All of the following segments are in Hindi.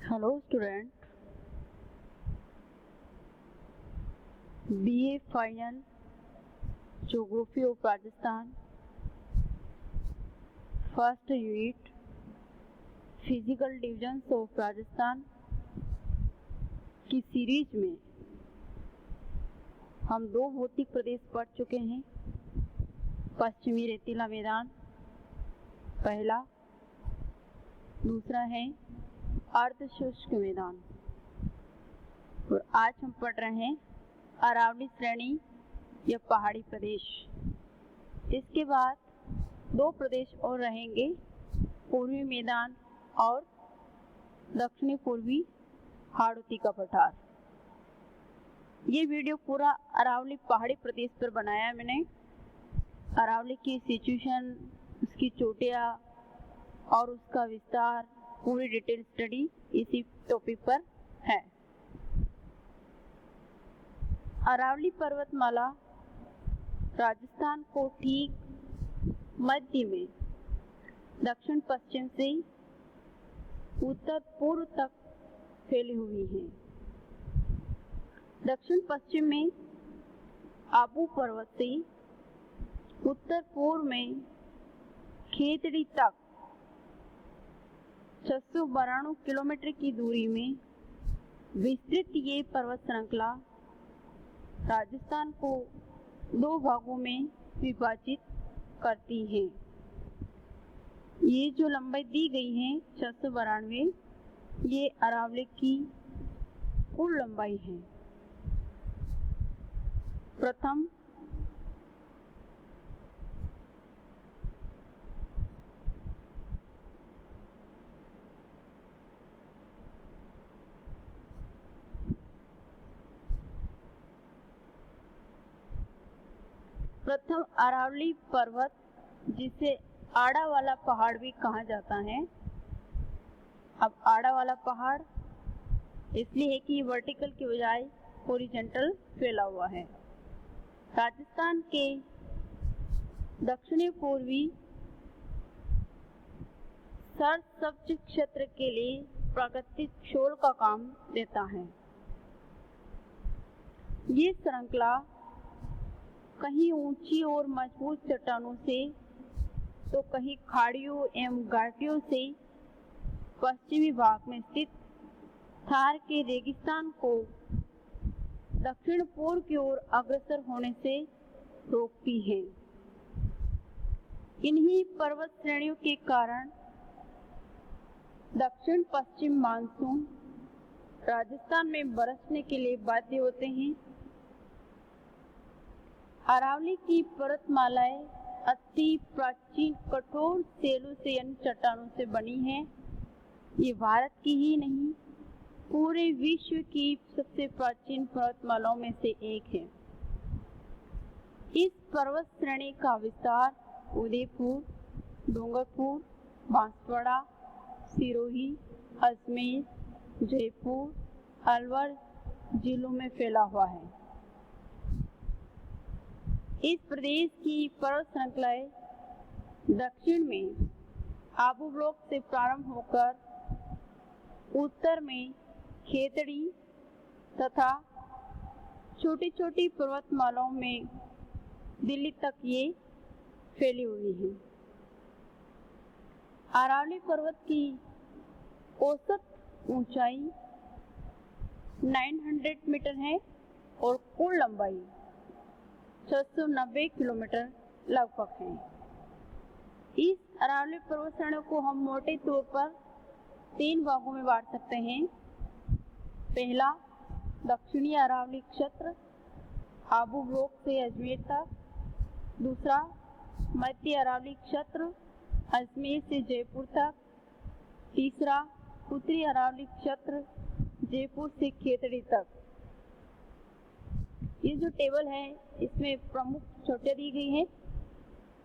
Hello student, BA final geography of Rajasthan first unit physical divisions of Rajasthan की सीरीज में हम दो भौतिक प्रदेश पढ़ चुके हैं। पश्चिमी रेतीला मैदान पहला, दूसरा है अर्ध शुष्क मैदान। और आज हम पढ़ रहे हैं अरावली श्रेणी या पहाड़ी प्रदेश। इसके बाद दो प्रदेश और रहेंगे, पूर्वी मैदान और दक्षिणी पूर्वी हाड़ौती का पठार। ये वीडियो पूरा अरावली पहाड़ी प्रदेश पर बनाया है मैंने। अरावली की सिचुएशन, उसकी चोटियाँ और उसका विस्तार, पूरी डिटेल स्टडी इसी टॉपिक पर है। अरावली पर्वतमाला राजस्थान को ठीक मध्य में दक्षिण पश्चिम से उत्तर पूर्व तक फैली हुई है। दक्षिण पश्चिम में आबू पर्वत से उत्तर पूर्व में खेतड़ी तक 692 किलोमीटर की दूरी में विस्तृत ये पर्वत श्रृंखला राजस्थान को दो भागों में विभाजित करती है। ये जो लंबाई दी गई है 692, ये अरावली की कुल लंबाई है। प्रथम अरावली पर्वत, जिसे आड़ा वाला पहाड़ भी कहा जाता है। अब आड़ा वाला पहाड़ इसलिए है कि वर्टिकल की बजाय हॉरिजॉन्टल फैला हुआ है। राजस्थान के दक्षिणी पूर्वी सर्द क्षेत्र के लिए प्राकृतिक शोल का काम देता है। ये श्रृंखला कहीं ऊंची और मजबूत चट्टानों से तो कहीं खाड़ियों एवं घाटियों से पश्चिमी भाग में स्थित थार के रेगिस्तान को दक्षिण पूर्व की ओर अग्रसर होने से रोकती है। इन्हीं पर्वत श्रेणियों के कारण दक्षिण पश्चिम मानसून राजस्थान में बरसने के लिए बाध्य होते हैं। अरावली की पर्वतमालाएं अति प्राचीन कठोर सेलू से यानी चट्टानों से बनी है। ये भारत की ही नहीं, पूरे विश्व की सबसे प्राचीन पर्वतमालाओं में से एक है। इस पर्वत श्रेणी का विस्तार उदयपुर, डूंगरपुर, बांसवाड़ा, सिरोही, अजमेर, जयपुर, अलवर जिलों में फैला हुआ है। इस प्रदेश की पर्वत श्रृंखलाएं दक्षिण में आबू ब्लॉक से प्रारंभ होकर उत्तर में खेतड़ी तथा छोटी छोटी पर्वतमालाओं में दिल्ली तक ये फैली हुई है। अरावली पर्वत की औसत ऊंचाई 900 मीटर है और कुल लंबाई 690 किलोमीटर लगभग है। इस अरावली पर्वत श्रेणी को हम मोटे तौर पर 3 भागों में बांट सकते हैं। पहला, दक्षिणी अरावली क्षेत्र आबू ब्लॉक से अजमेर तक। दूसरा, मध्य अरावली क्षेत्र अजमेर से जयपुर तक। तीसरा, उत्तरी अरावली क्षेत्र जयपुर से खेतड़ी तक। ये जो टेबल है इसमें प्रमुख चोटियां दी गई हैं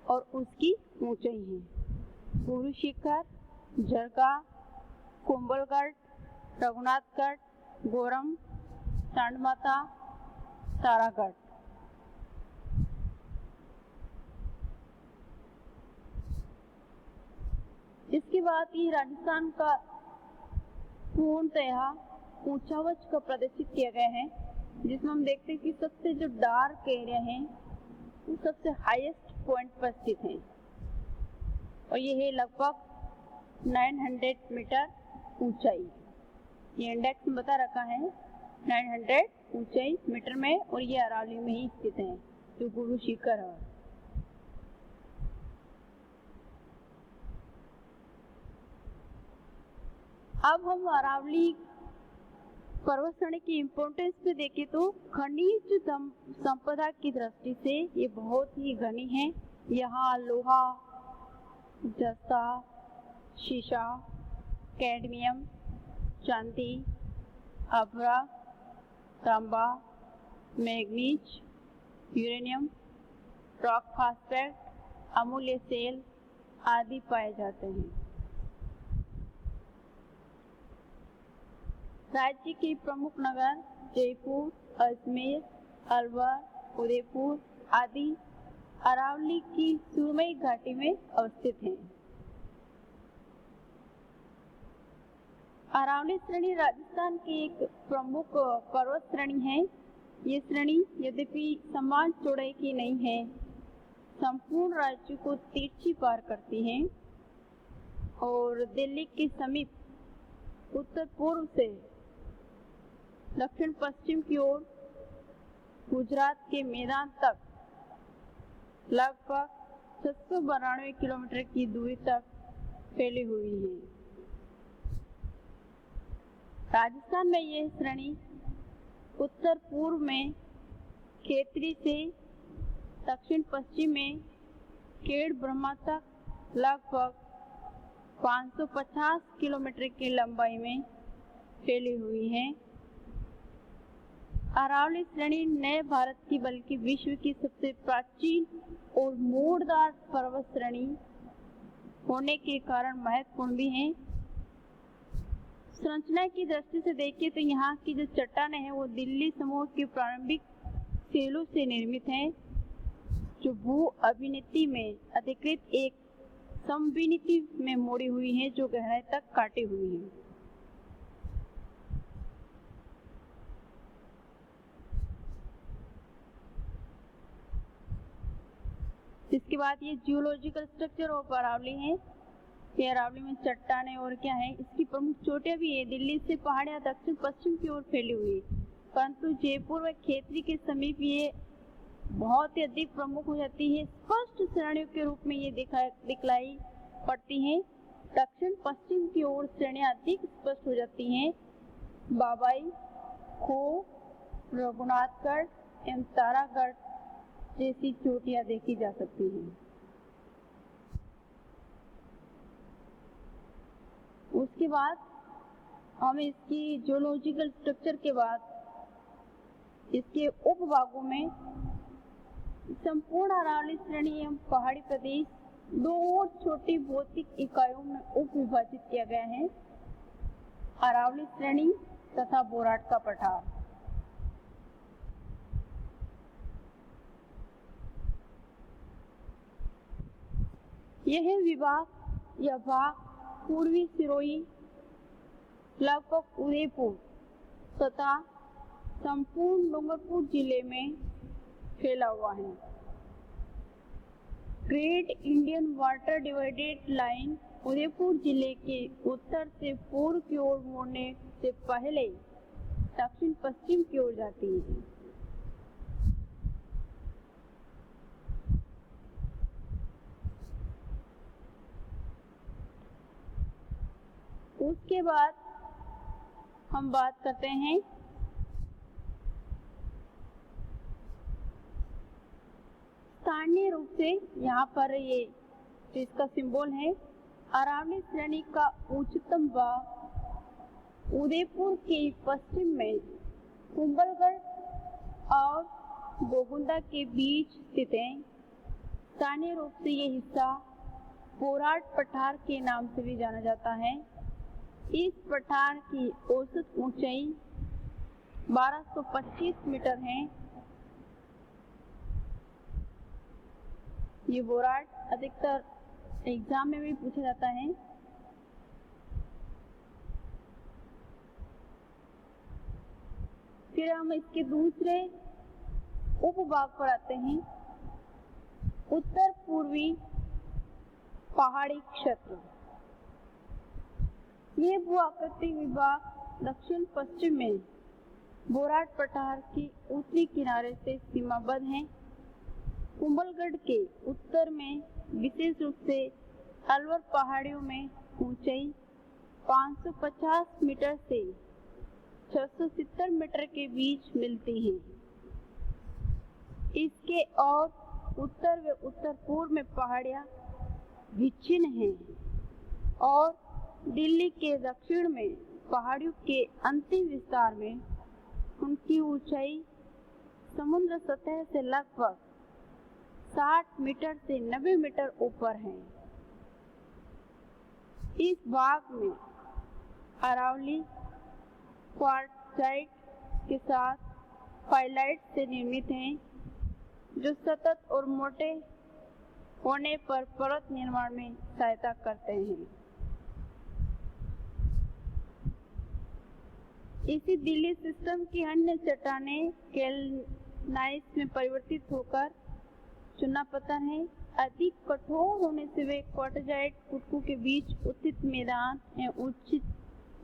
और उसकी ऊंचाई है। पूर्वी शिखर, जरगा, कुंभलगढ़, रघुनाथगढ़, गोरम, सांडमाता, तारागढ़। इसके बाद ये राजस्थान का पूर्णतः ऊंचावच का प्रदर्शित किया गया है, जिसमें हम देखते हैं कि सबसे जो डार्क एरिया है वो सबसे हाईएस्ट पॉइंट पर स्थित है और ये है लगभग 900 मीटर ऊंचाई। ये इंडेक्स में बता रखा है 900 ऊंचाई मीटर में, और ये अरावली में ही स्थित है जो गुरु शिखर है। अब हम अरावली पर्वत श्रेणी की इम्पोर्टेंस पे देखें तो खनिज संपदा की दृष्टि से ये बहुत ही घनी है। यहाँ लोहा, जस्ता, शीशा, कैडमियम, चांदी, अभ्रा, तांबा, मैग्नीज, यूरेनियम, रॉक फास्फेट, अमूल्य सेल आदि पाए जाते हैं। राज्य के प्रमुख नगर जयपुर, अजमेर, अलवर, उदयपुर आदि अरावली की सुरमई घाटी में अवस्थित हैं। अरावली श्रेणी राजस्थान की एक प्रमुख पर्वत श्रेणी है। ये श्रेणी यद्यपि समान चौड़ाई की नहीं है, संपूर्ण राज्य को तिरछी पार करती है और दिल्ली के समीप उत्तर पूर्व से दक्षिण पश्चिम की ओर गुजरात के मैदान तक लगभग 692 किलोमीटर की दूरी तक फैली हुई है। राजस्थान में यह श्रेणी उत्तर पूर्व में खेतरी से दक्षिण पश्चिम में केड़ ब्रह्मा तक लगभग 550 किलोमीटर की लंबाई में फैली हुई है। अरावली श्रेणी नए भारत की बल्कि विश्व की सबसे प्राचीन और मोड़दार पर्वत श्रेणी होने के कारण महत्वपूर्ण भी है। संरचना की दृष्टि से देखें तो यहाँ की जो चट्टानें हैं वो दिल्ली समूह के प्रारंभिक सेलों से निर्मित हैं, जो भू अभिनीति में अधिकृत एक समविनीति में मोड़ी हुई है, जो गहराई तक काटी हुई है। इसके बाद ये जियोलॉजिकल स्ट्रक्चर ऑफ अरावली है। ये अरावली में चट्टानें और क्या है, इसकी प्रमुख चोटियां भी है। दिल्ली से पहाड़ियां दक्षिण पश्चिम की ओर फैली हुई, परंतु जयपुर व खेतरी के समीप ये बहुत ही अधिक प्रमुख हो जाती है। स्पष्ट श्रेणियों के रूप में ये दिखलाई पड़ती हैं। दक्षिण पश्चिम की ओर श्रेणियां अधिक स्पष्ट हो जाती हैं। बाबाई, खो, रघुनाथगढ़ एवं तारागढ़ जैसी चोटियां देखी जा सकती हैं। उसके बाद हम इसकी जियोलॉजिकल स्ट्रक्चर के बाद इसके उपभागों में संपूर्ण अरावली श्रेणी एवं पहाड़ी प्रदेश दो और छोटी भौतिक इकाइयों में उप विभाजित किया गया है, अरावली श्रेणी तथा बोराट का पठार। यह विभाग या भाग पूर्वी सिरोही लगभग उदयपुर तथा संपूर्ण डूंगरपुर जिले में फैला हुआ है। Great Indian water divided line Udaipur जिले के उत्तर से पूर्व की ओर मुड़ने से पहले दक्षिण पश्चिम की ओर जाती है। उसके बाद हम बात करते हैं स्थानीय रूप से, यहाँ पर ये इसका सिंबल है। अरावली श्रेणी का उच्चतम भाग उदयपुर के पश्चिम में कुंभलगढ़ और गोगुंदा के बीच स्थित है। स्थानीय रूप से ये हिस्सा बोराट पठार के नाम से भी जाना जाता है। इस पठार की औसत ऊंचाई 1225 मीटर है। ये बोराट अधिकतर एग्जाम में भी पूछा जाता है। फिर हम इसके दूसरे उपभाग पर आते हैं, उत्तर पूर्वी पहाड़ी क्षेत्र। ये भू-आकृति विभाग दक्षिण पश्चिम में बोराट पठार के उत्तरी किनारे से सीमाबद्ध है। कुंभलगढ़ के उत्तर में विशेष रूप से अलवर पहाड़ियों में ऊंचाई 550 मीटर से 670 मीटर के बीच मिलती है। इसके और उत्तर व उत्तर पूर्व में पहाड़ियां विच्छिन्न हैं और दिल्ली के दक्षिण में पहाड़ियों के अंतिम विस्तार में उनकी ऊंचाई समुद्र सतह से लगभग 60 मीटर से 90 मीटर ऊपर है। इस भाग में अरावली क्वार्टजाइट के साथ पाइलाइट से निर्मित हैं, जो सतत और मोटे होने पर पर्वत निर्माण में सहायता करते हैं। इसी दिल्ली सिस्टम की अन्य चट्टानें केल्नाइस में परिवर्तित होकर चुना पत्थर है। अधिक कठोर होने से वे क्वार्टजाइट कुटकू के बीच उचित मैदान एवं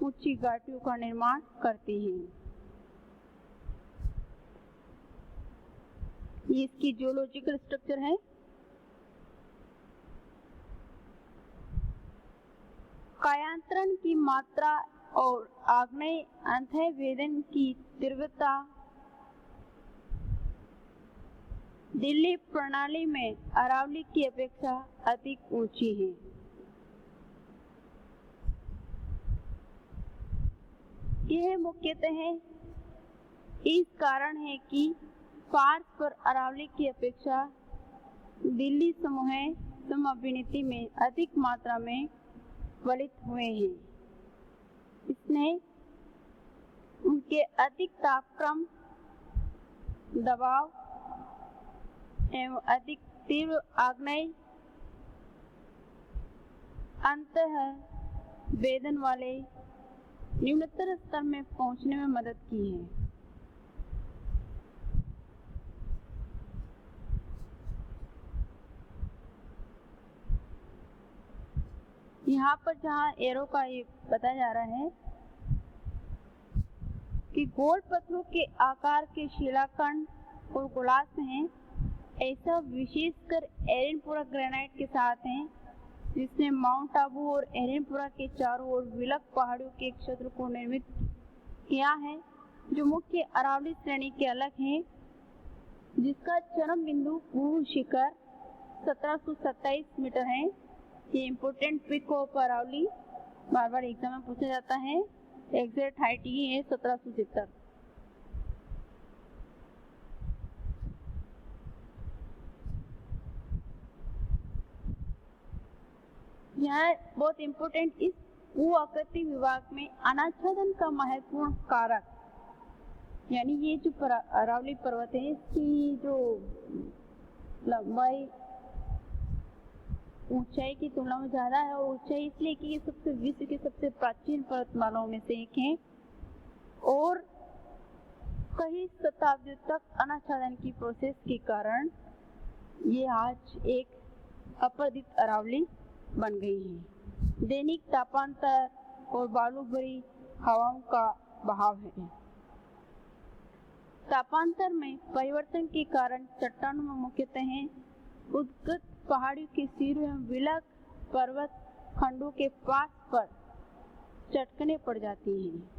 ऊंची घाटियों का निर्माण करती हैं। ये इसकी जियोलॉजिकल स्ट्रक्चर है। कायांतरण की मात्रा और आग्नेय अंतःवेदन की तीव्रता दिल्ली प्रणाली में अरावली की अपेक्षा अधिक ऊंची है। यह मुख्यतः इस कारण है कि पार्श्व पर अरावली की अपेक्षा दिल्ली समूह समअभिनीति में अधिक मात्रा में फलित हुए हैं। इसने उनके अधिक तापक्रम, दबाव एवं अधिक तीव्र आग्नेय अंतःवेदन वाले न्यूनतर स्तर में पहुंचने में मदद की है। यहाँ पर जहाँ एरो का ये बताया जा रहा है कि गोल पत्थरों के आकार के शिलाखंड और गोलार्ध हैं, ऐसा विशेषकर एरनपुरा ग्रेनाइट के साथ है, जिसने माउंट आबू और एरनपुरा के चारों ओर विलक पहाड़ियों के क्षेत्र को निर्मित किया है, जो मुख्य अरावली श्रेणी के अलग है, जिसका चरम बिंदु पूर्व शिखर 1727 मीटर है। ये इम्पोर्टेंट पिक ऑफ अरावली बार बार एग्जाम में पूछा जाता है। एग्जैक्ट हाइट ये है 1770। यह बहुत इम्पोर्टेंट, इस भू-आकृति विभाग में अनाच्छादन का महत्वपूर्ण कारक, यानी ये जो अरावली पर्वत है, इसकी जो लंबाई ऊंचाई की तुलना में ज्यादा है, और ऊंचाई इसलिए कि ये सबसे विश्व के सबसे प्राचीन पर्वतमालाओं में से एक है और कई शताब्दियों तक अनाच्छादन की प्रोसेस के कारण ये आज एक अपरदित अरावली बन गई है। दैनिक तापांतर और बालू भरी हवाओं का बहाव है। तापांतर में परिवर्तन के कारण चट्टानों में मुख्यतः उद्गत पहाड़ियों के सिरों एवं विलक पर्वत खंडों के पास पर चटकने पड़ जाती हैं।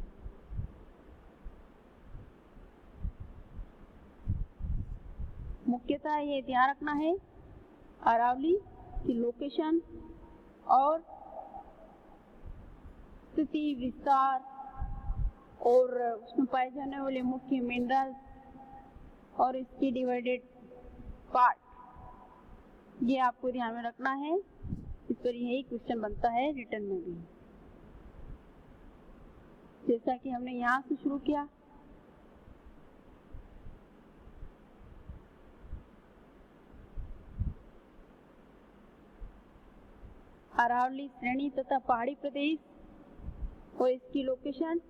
मुख्यतः ये ध्यान रखना है, अरावली की लोकेशन और स्थिति, विस्तार और उसमें पाए जाने वाले मुख्य मिनरल्स और इसकी डिवाइडेड पार्ट, ये आपको ध्यान में रखना है। इस पर यही क्वेश्चन बनता है रिटर्न में भी। जैसा कि हमने यहाँ से शुरू किया, अरावली श्रेणी तथा पहाड़ी प्रदेश और इसकी लोकेशन